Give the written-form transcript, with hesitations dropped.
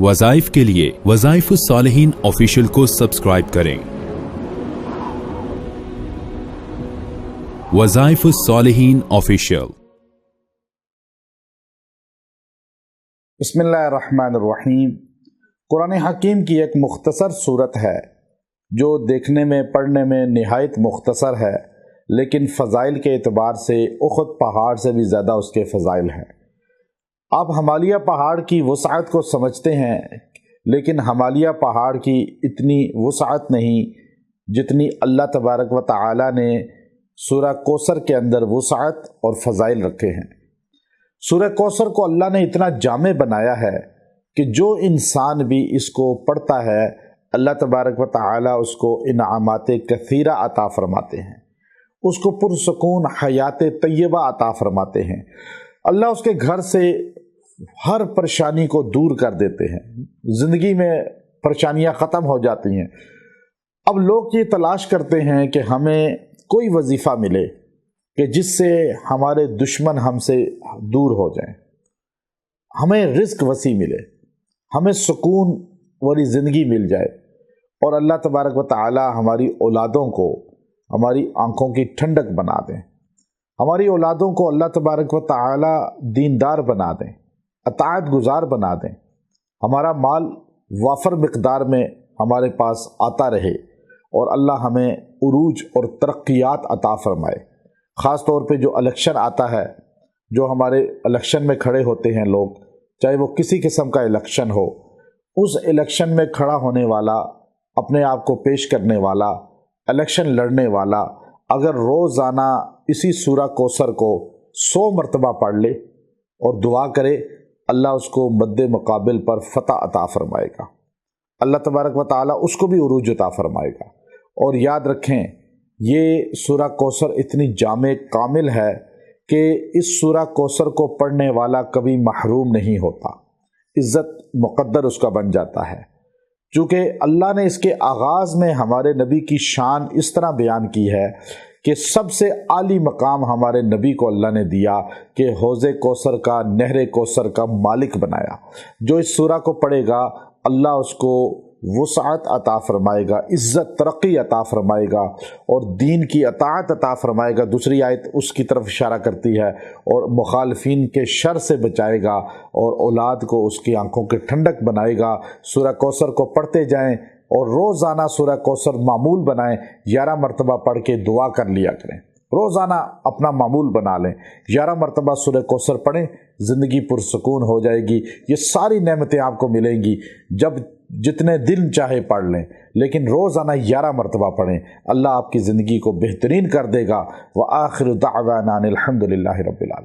وظائف کے لیے وظائف الصالحین آفیشیل کو سبسکرائب کریں۔ وظائف الصالحین آفیشیل۔ بسم اللہ الرحمن الرحیم۔ قرآن حکیم کی ایک مختصر صورت ہے جو دیکھنے میں پڑھنے میں نہایت مختصر ہے، لیکن فضائل کے اعتبار سے احد پہاڑ سے بھی زیادہ اس کے فضائل ہیں۔ آپ ہمالیہ پہاڑ کی وسعت کو سمجھتے ہیں، لیکن ہمالیہ پہاڑ کی اتنی وسعت نہیں جتنی اللہ تبارک و تعالی نے سورہ کوثر کے اندر وسعت اور فضائل رکھے ہیں۔ سورہ کوثر کو اللہ نے اتنا جامع بنایا ہے کہ جو انسان بھی اس کو پڑھتا ہے اللہ تبارک و تعالی اس کو انعامات کثیرہ عطا فرماتے ہیں، اس کو پرسکون حیات طیبہ عطا فرماتے ہیں۔ اللہ اس کے گھر سے ہر پریشانی کو دور کر دیتے ہیں، زندگی میں پریشانیاں ختم ہو جاتی ہیں۔ اب لوگ یہ تلاش کرتے ہیں کہ ہمیں کوئی وظیفہ ملے کہ جس سے ہمارے دشمن ہم سے دور ہو جائیں، ہمیں رزق وسیع ملے، ہمیں سکون والی زندگی مل جائے، اور اللہ تبارک و تعالی ہماری اولادوں کو ہماری آنکھوں کی ٹھنڈک بنا دیں، ہماری اولادوں کو اللہ تبارک و تعالی دیندار بنا دیں، اطاعت گزار بنا دیں، ہمارا مال وافر مقدار میں ہمارے پاس آتا رہے، اور اللہ ہمیں عروج اور ترقیات عطا فرمائے۔ خاص طور پہ جو الیکشن آتا ہے، جو ہمارے الیکشن میں کھڑے ہوتے ہیں لوگ، چاہے وہ کسی قسم کا الیکشن ہو، اس الیکشن میں کھڑا ہونے والا، اپنے آپ کو پیش کرنے والا، الیکشن لڑنے والا اگر روزانہ اسی سورہ کوثر کو 100 مرتبہ پڑھ لے اور دعا کرے، اللہ اس کو مد مقابل پر فتح عطا فرمائے گا، اللہ تبارک و تعالی اس کو بھی عروج عطا فرمائے گا۔ اور یاد رکھیں، یہ سورہ کوثر اتنی جامع کامل ہے کہ اس سورہ کوثر کو پڑھنے والا کبھی محروم نہیں ہوتا، عزت مقدر اس کا بن جاتا ہے، چونکہ اللہ نے اس کے آغاز میں ہمارے نبی کی شان اس طرح بیان کی ہے کہ سب سے عالی مقام ہمارے نبی کو اللہ نے دیا کہ حوض کوثر کا، نہر کوثر کا مالک بنایا۔ جو اس سورہ کو پڑھے گا اللہ اس کو وسعت عطا فرمائے گا، عزت ترقی عطا فرمائے گا، اور دین کی اطاعت عطا فرمائے گا۔ دوسری آیت اس کی طرف اشارہ کرتی ہے، اور مخالفین کے شر سے بچائے گا، اور اولاد کو اس کی آنکھوں کی ٹھنڈک بنائے گا۔ سورہ کوثر کو پڑھتے جائیں اور روزانہ سورہ کوثر معمول بنائیں، 11 مرتبہ پڑھ کے دعا کر لیا کریں، روزانہ اپنا معمول بنا لیں، 11 مرتبہ سورہ کوثر پڑھیں، زندگی پرسکون ہو جائے گی۔ یہ ساری نعمتیں آپ کو ملیں گی جب جتنے دن چاہے پڑھ لیں، لیکن روزانہ 11 مرتبہ پڑھیں، اللہ آپ کی زندگی کو بہترین کر دے گا۔ وآخر دعوانا الحمد للہ رب العالمین۔